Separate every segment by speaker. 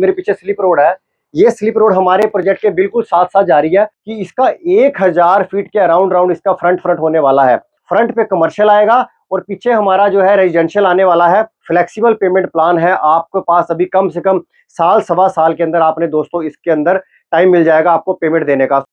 Speaker 1: मेरे पीछे slip road है, ये स्लिप रोड हमारे प्रोजेक्ट के बिल्कुल साथ साथ जा रही है कि इसका 1000 फीट के अराउंड इसका फ्रंट होने वाला है। फ्रंट पे कमर्शियल आएगा और पीछे हमारा जो है रेजिडेंशियल आने वाला है। फ्लेक्सिबल पेमेंट प्लान है आपके पास, अभी कम से कम साल सवा साल के अंदर आपने दोस्तों इसके अंदर टाइम मिल जाएगा आपको पेमेंट देने का।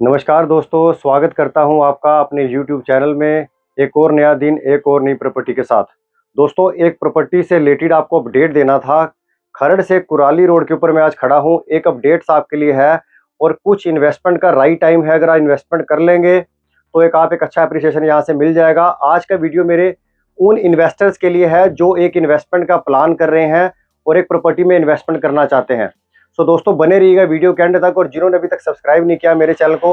Speaker 1: नमस्कार दोस्तों, स्वागत करता हूं आपका अपने YouTube चैनल में। एक और नया दिन, एक और नई प्रॉपर्टी के साथ। दोस्तों, एक प्रॉपर्टी से रिलेटेड आपको अपडेट देना था। खरड़ से कुराली रोड के ऊपर मैं आज खड़ा हूं। एक अपडेट्स आपके लिए है और कुछ इन्वेस्टमेंट का राइट टाइम है। अगर आप इन्वेस्टमेंट कर लेंगे तो एक अच्छा अप्रिसिएशन यहाँ से मिल जाएगा। आज का वीडियो मेरे उन इन्वेस्टर्स के लिए है जो एक इन्वेस्टमेंट का प्लान कर रहे हैं और एक प्रॉपर्टी में इन्वेस्टमेंट करना चाहते हैं। तो दोस्तों बने रहिएगा वीडियो के एंड तक, और जिन्होंने अभी तक सब्सक्राइब नहीं किया मेरे चैनल को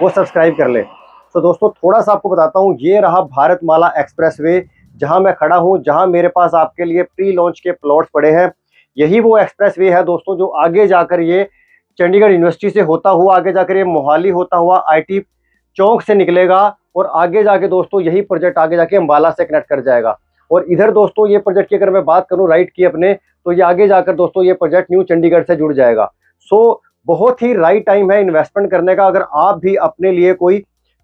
Speaker 1: वो सब्सक्राइब कर ले। तो दोस्तों थोड़ा सा आपको बताता हूँ, ये रहा भारतमाला एक्सप्रेसवे जहाँ मैं खड़ा हूँ, जहाँ मेरे पास आपके लिए प्री लॉन्च के प्लॉट्स पड़े हैं। यही वो एक्सप्रेसवे है दोस्तों जो आगे जाकर ये चंडीगढ़ यूनिवर्सिटी से होता हुआ आगे जाकर ये मोहाली होता हुआ IT चौक से निकलेगा और आगे जाके दोस्तों यही प्रोजेक्ट आगे जाके अम्बाला से कनेक्ट कर जाएगा। और इधर दोस्तों ये प्रोजेक्ट की अगर मैं बात करूं राइट की अपने, तो ये आगे जाकर दोस्तों ये प्रोजेक्ट न्यू चंडीगढ़ से जुड़ जाएगा। सो बहुत ही राइट टाइम है इन्वेस्टमेंट करने का अगर आप भी अपने लिए कोई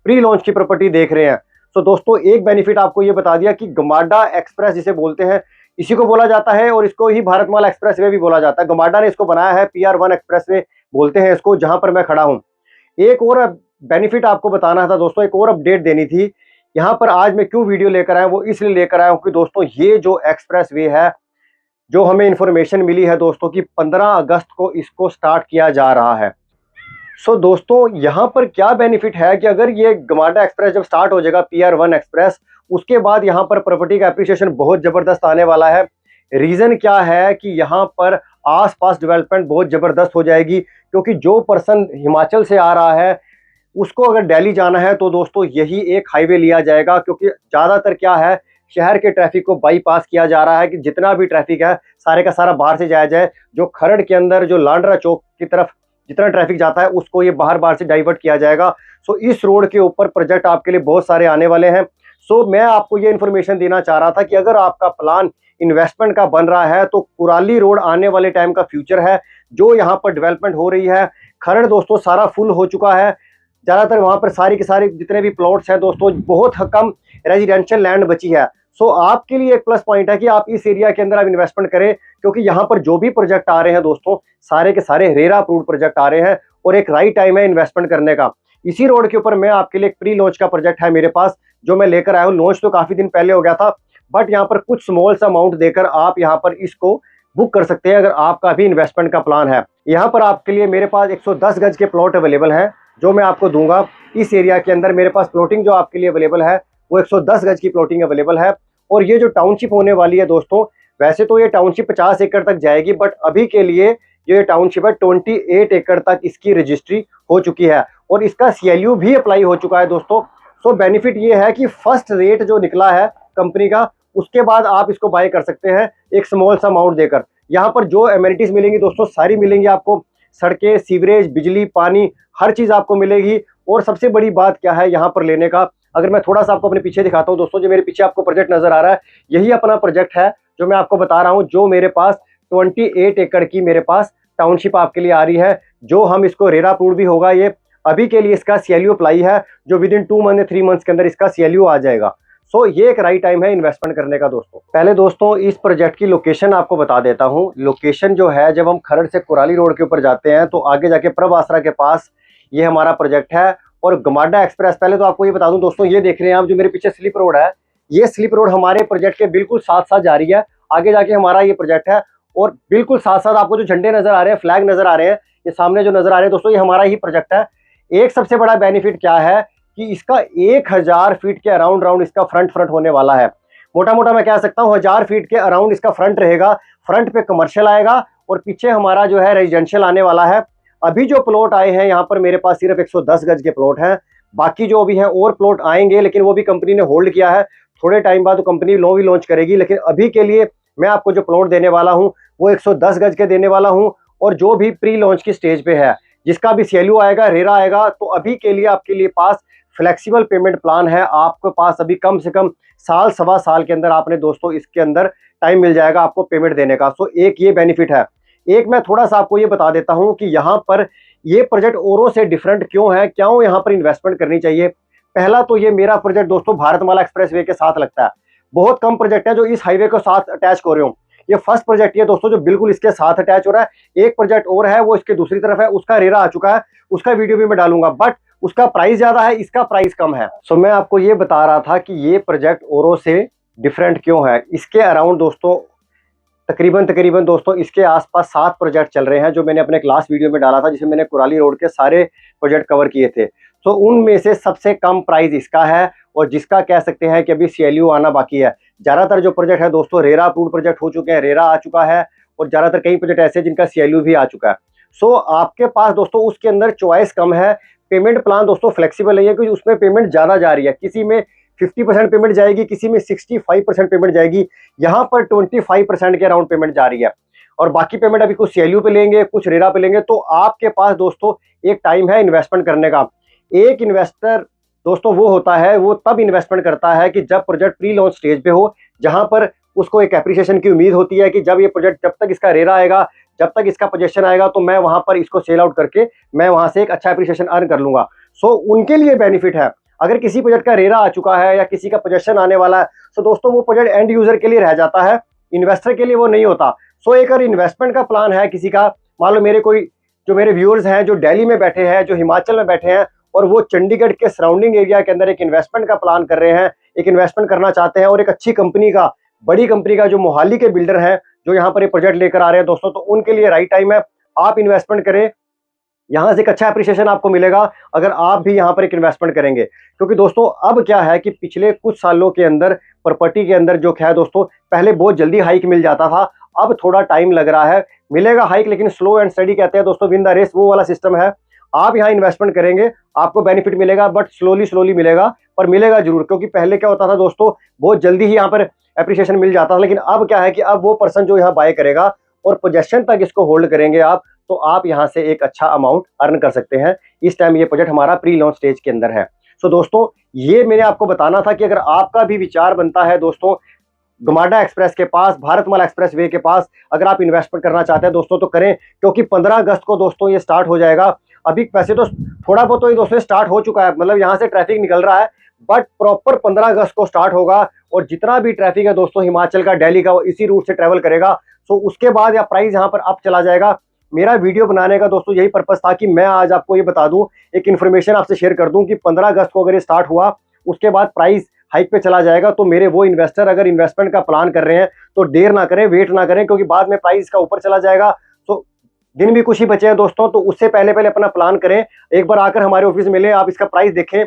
Speaker 1: प्री लॉन्च की प्रॉपर्टी देख रहे हैं। सो दोस्तों एक बेनिफिट आपको ये बता दिया कि गमाडा एक्सप्रेस जिसे बोलते हैं, इसी को बोला जाता है और इसको ही भारतमाला एक्सप्रेसवे भी बोला जाता है। गमाडा ने इसको बनाया है, PR1 एक्सप्रेसवे बोलते हैं इसको, जहां पर मैं खड़ा हूं। एक और बेनिफिट आपको बताना था दोस्तों, एक और अपडेट देनी थी। यहाँ पर आज मैं क्यों वीडियो लेकर आया, वो इसलिए लेकर आया हूँ कि दोस्तों ये जो एक्सप्रेसवे है, जो हमें इंफॉर्मेशन मिली है दोस्तों कि 15 अगस्त को इसको स्टार्ट किया जा रहा है। सो दोस्तों यहाँ पर क्या बेनिफिट है कि अगर ये गमाडा एक्सप्रेस जब स्टार्ट हो जाएगा PR1 एक्सप्रेस, उसके बाद यहाँ पर प्रॉपर्टी का एप्रिसिएशन बहुत जबरदस्त आने वाला है। रीजन क्या है कि यहाँ पर आसपास डेवलपमेंट बहुत जबरदस्त हो जाएगी, क्योंकि जो पर्सन हिमाचल से आ रहा है उसको अगर दिल्ली जाना है तो दोस्तों यही एक हाईवे लिया जाएगा, क्योंकि ज़्यादातर क्या है शहर के ट्रैफिक को बाईपास किया जा रहा है कि जितना भी ट्रैफिक है सारे का सारा बाहर से जाया जाए। जो खरड़ के अंदर जो लांडरा चौक की तरफ जितना ट्रैफिक जाता है उसको ये बाहर से डाइवर्ट किया जाएगा। सो इस रोड के ऊपर प्रोजेक्ट आपके लिए बहुत सारे आने वाले हैं। सो मैं आपको ये इन्फॉर्मेशन देना चाह रहा था कि अगर आपका प्लान इन्वेस्टमेंट का बन रहा है तो कुराली रोड आने वाले टाइम का फ्यूचर है। जो यहाँ पर डेवलपमेंट हो रही है, खरड़ दोस्तों सारा फुल हो चुका है। ज़्यादातर वहाँ पर सारी की सारी जितने भी प्लॉट्स हैं दोस्तों, बहुत कम रेजिडेंशियल लैंड बची है। सो आपके लिए एक प्लस पॉइंट है कि आप इस एरिया के अंदर आप इन्वेस्टमेंट करें, क्योंकि यहाँ पर जो भी प्रोजेक्ट आ रहे हैं दोस्तों सारे के सारे रेरा अप्रूव्ड प्रोजेक्ट आ रहे हैं और एक राइट टाइम है इन्वेस्टमेंट करने का। इसी रोड के ऊपर मैं आपके लिए एक प्री लॉन्च का प्रोजेक्ट है मेरे पास जो मैं लेकर आया हूँ। लॉन्च तो काफ़ी दिन पहले हो गया था, बट यहाँ पर कुछ स्मॉल सा अमाउंट देकर आप यहाँ पर इसको बुक कर सकते हैं अगर आपका भी इन्वेस्टमेंट का प्लान है। यहाँ पर आपके लिए मेरे पास 110 गज के प्लॉट अवेलेबल हैं जो मैं आपको दूंगा। इस एरिया के अंदर मेरे पास प्लॉटिंग जो आपके लिए अवेलेबल है वो 110 गज की प्लॉटिंग अवेलेबल है। और ये जो टाउनशिप होने वाली है दोस्तों, वैसे तो ये टाउनशिप 50 एकड़ तक जाएगी, बट अभी के लिए ये टाउनशिप है 28 एकड़ तक इसकी रजिस्ट्री हो चुकी है और इसका CLU भी अप्लाई हो चुका है दोस्तों। सो बेनिफिट ये है कि फर्स्ट रेट जो निकला है कंपनी का, उसके बाद आप इसको बाय कर सकते हैं एक स्मॉल सा अमाउंट देकर। यहाँ पर जो एमिनिटीज मिलेंगी दोस्तों सारी मिलेंगी आपको, सड़कें, सीवरेज, बिजली, पानी, हर चीज़ आपको मिलेगी। और सबसे बड़ी बात क्या है यहाँ पर लेने का, अगर मैं थोड़ा सा आपको अपने पीछे दिखाता हूँ दोस्तों, जो मेरे पीछे आपको प्रोजेक्ट नजर आ रहा है यही अपना प्रोजेक्ट है जो मैं आपको बता रहा हूँ, जो मेरे पास 28 एकड़ की मेरे पास टाउनशिप आपके लिए आ रही है, जो हम इसको रेरा अप्रूव्ड भी होगा। ये अभी के लिए इसका CLU अप्लाई है, जो विद इन 2 मंथ या 3 मंथ्स के अंदर इसका CLU आ जाएगा। सो ये एक राइट टाइम है इन्वेस्टमेंट करने का दोस्तों। पहले दोस्तों इस प्रोजेक्ट की लोकेशन आपको बता देता हूँ। लोकेशन जो है, जब हम खरड़ से कुराली रोड के ऊपर जाते हैं तो आगे जाके प्रभ आसरा के पास ये हमारा प्रोजेक्ट है। और गमाडा एक्सप्रेस, पहले तो आपको ये बता दूं दोस्तों, ये देख रहे हैं आप जो मेरे पीछे स्लिप रोड है, ये स्लिप रोड हमारे प्रोजेक्ट के बिल्कुल साथ साथ जा रही है। आगे जाके हमारा ये प्रोजेक्ट है और बिल्कुल साथ साथ आपको जो झंडे नजर आ रहे हैं, फ्लैग नजर आ रहे हैं, ये सामने जो नजर आ रहे हैं दोस्तों, ये हमारा ही प्रोजेक्ट है। एक सबसे बड़ा बेनिफिट क्या है कि इसका 1000 फीट के अराउंड इसका फ्रंट होने वाला है। मोटा मोटा मैं कह सकता हूँ 1000 फीट के अराउंड इसका फ्रंट रहेगा। फ्रंट पे कमर्शियल आएगा और पीछे हमारा जो है रेजिडेंशियल आने वाला है। अभी जो प्लॉट आए हैं यहाँ पर मेरे पास सिर्फ 110 गज के प्लॉट हैं। बाकी जो अभी हैं और प्लॉट आएंगे, लेकिन वो भी कंपनी ने होल्ड किया है। थोड़े टाइम बाद तो कंपनी लो भी लॉन्च करेगी, लेकिन अभी के लिए मैं आपको जो प्लॉट देने वाला हूँ वो 110 गज के देने वाला हूँ। और जो भी प्री लॉन्च की स्टेज पे है, जिसका भी CLU आएगा, रेरा आएगा, तो अभी के लिए आपके लिए पास फ्लेक्सिबल पेमेंट प्लान है। आपके पास अभी कम से कम साल सवा साल के अंदर आपने दोस्तों इसके अंदर टाइम मिल जाएगा आपको पेमेंट देने का। सो एक ये बेनिफिट है। एक मैं थोड़ा सा आपको ये बता देता हूँ कि यहाँ पर ये प्रोजेक्ट औरों से डिफरेंट क्यों है, क्यों यहाँ पर इन्वेस्टमेंट करनी चाहिए। पहला तो ये मेरा प्रोजेक्ट दोस्तों भारतमाला एक्सप्रेसवे के साथ लगता है। बहुत कम प्रोजेक्ट है जो इस हाईवे के साथ अटैच हो रहे हो। ये फर्स्ट प्रोजेक्ट है दोस्तों जो बिल्कुल इसके साथ अटैच हो रहा है। एक प्रोजेक्ट और है वो इसके दूसरी तरफ है, उसका रेरा आ चुका है, उसका वीडियो भी मैं डालूंगा, बट उसका प्राइस ज्यादा है, इसका प्राइस कम है। सो मैं आपको ये बता रहा था कि ये प्रोजेक्ट औरों से डिफरेंट क्यों है। इसके अराउंड दोस्तों तकरीबन दोस्तों इसके आसपास 7 प्रोजेक्ट चल रहे हैं, जो मैंने अपने क्लास वीडियो में डाला था, जिसमें मैंने कुराली रोड के सारे प्रोजेक्ट कवर किए थे। तो उनमें से सबसे कम प्राइस इसका है और जिसका कह सकते हैं कि अभी CLU आना बाकी है। ज़्यादातर जो प्रोजेक्ट है दोस्तों रेरा अप्रूव्ड प्रोजेक्ट हो चुके हैं, रेरा आ चुका है, और ज़्यादातर कई प्रोजेक्ट ऐसे जिनका CLU भी आ चुका है। सो आपके पास दोस्तों उसके अंदर चॉइस कम है। पेमेंट प्लान दोस्तों फ्लेक्सिबल नहीं है, क्योंकि उसमें पेमेंट ज़्यादा जा रही है। किसी में 50% पेमेंट जाएगी, किसी में 65% पेमेंट जाएगी, यहाँ पर 25% के अराउंड पेमेंट जा रही है। और बाकी पेमेंट अभी कुछ CLU पे लेंगे, कुछ रेरा पे लेंगे। तो आपके पास दोस्तों एक टाइम है इन्वेस्टमेंट करने का। एक इन्वेस्टर दोस्तों वो होता है, वो तब इन्वेस्टमेंट करता है कि जब प्रोजेक्ट प्री लॉन्च स्टेज पे हो, जहां पर उसको एक एप्रिसिएशन की उम्मीद होती है कि जब ये प्रोजेक्ट, जब तक इसका रेरा आएगा, जब तक इसका पोजीशन आएगा, तो मैं वहां पर इसको सेल आउट करके मैं वहां से एक अच्छा एप्रिसिएशन अर्न कर लूंगा। सो उनके लिए बेनिफिट है। अगर किसी प्रोजेक्ट का रेरा आ चुका है या किसी का पोजीशन आने वाला है, तो दोस्तों वो प्रोजेक्ट एंड यूजर के लिए रह जाता है, इन्वेस्टर के लिए वो नहीं होता। सो एक अगर इन्वेस्टमेंट का प्लान है किसी का, मान लो मेरे व्यूअर्स हैं जो दिल्ली में बैठे हैं, जो हिमाचल में बैठे हैं, और वो चंडीगढ़ के सराउंडिंग एरिया के अंदर एक इन्वेस्टमेंट का प्लान कर रहे हैं, एक इन्वेस्टमेंट करना चाहते हैं, और एक अच्छी कंपनी का, बड़ी कंपनी का, जो मोहाली के बिल्डर हैं, जो यहाँ पर ये प्रोजेक्ट लेकर आ रहे हैं दोस्तों, तो उनके लिए राइट टाइम है। आप इन्वेस्टमेंट करें, यहाँ से एक अच्छा एप्रिसिएशन आपको मिलेगा अगर आप भी यहाँ पर एक इन्वेस्टमेंट करेंगे। क्योंकि दोस्तों अब क्या है कि पिछले कुछ सालों के अंदर प्रॉपर्टी के अंदर जो है दोस्तों, पहले बहुत जल्दी हाइक मिल जाता था, अब थोड़ा टाइम लग रहा है। मिलेगा हाइक, लेकिन स्लो एंड स्टडी कहते हैं दोस्तों, विन द रेस, वो वाला सिस्टम है। आप यहाँ इन्वेस्टमेंट करेंगे, आपको बेनिफिट मिलेगा, बट स्लोली मिलेगा, पर मिलेगा जरूर। क्योंकि पहले क्या होता था दोस्तों, बहुत जल्दी ही यहाँ पर एप्रिसिएशन मिल जाता था, लेकिन अब क्या है कि अब वो पर्सन जो यहाँ बाय करेगा और पोजेशन तक इसको होल्ड करेंगे आप, तो आप यहाँ से एक अच्छा अमाउंट अर्न कर सकते हैं। इस टाइम ये प्रोजेक्ट हमारा प्री लॉन्च स्टेज के अंदर है। सो दोस्तों ये मैंने आपको बताना था कि अगर आपका भी विचार बनता है दोस्तों, गमाडा एक्सप्रेस के पास, भारतमाला एक्सप्रेस वे के पास अगर आप इन्वेस्टमेंट करना चाहते हैं दोस्तों, तो करें। क्योंकि 15 अगस्त को दोस्तों ये स्टार्ट हो जाएगा। अभी वैसे तो थोड़ा बहुत तो ये दोस्तों स्टार्ट हो चुका है, मतलब यहाँ से ट्रैफिक निकल रहा है, बट प्रॉपर 15 अगस्त को स्टार्ट होगा। और जितना भी ट्रैफिक है दोस्तों हिमाचल का, दिल्ली का, वो इसी रूट से ट्रैवल करेगा। सो उसके बाद या प्राइस यहाँ पर अप चला जाएगा। मेरा वीडियो बनाने का दोस्तों यही पर्पस था कि मैं आज आपको ये बता दूं, एक इन्फॉर्मेशन आपसे शेयर कर दूं कि 15 अगस्त को अगर ये स्टार्ट हुआ, उसके बाद प्राइस हाइक पे चला जाएगा। तो मेरे वो इन्वेस्टर अगर इन्वेस्टमेंट का प्लान कर रहे हैं तो देर ना करें, वेट ना करें, क्योंकि बाद में प्राइस का ऊपर चला जाएगा। तो दिन भी कुछ ही बचे हैं दोस्तों, तो उससे पहले अपना प्लान करें। एक बार आकर हमारे ऑफिस मिले, आप इसका प्राइस देखें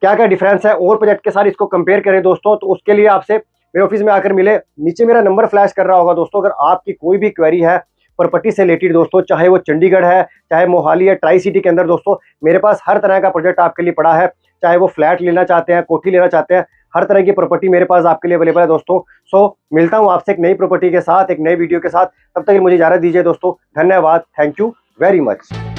Speaker 1: क्या क्या डिफरेंस है और प्रोजेक्ट के साथ इसको कंपेयर करें दोस्तों। तो उसके लिए आपसे मेरे ऑफिस में आकर मिले। नीचे मेरा नंबर फ्लैश कर रहा होगा दोस्तों, अगर आपकी कोई भी क्वेरी है प्रॉपर्टी से रिलेटेड दोस्तों, चाहे वो चंडीगढ़ है, चाहे मोहाली है, ट्राई सिटी के अंदर दोस्तों, मेरे पास हर तरह का प्रोजेक्ट आपके लिए पड़ा है। चाहे वो फ्लैट लेना चाहते हैं, कोठी लेना चाहते हैं, हर तरह की प्रॉपर्टी मेरे पास आपके लिए अवेलेबल है दोस्तों। सो मिलता हूं आपसे एक नई प्रॉपर्टी के साथ, एक नए वीडियो के साथ। तब तक मुझे इजाजत दीजिए दोस्तों। धन्यवाद, थैंक यू वेरी मच।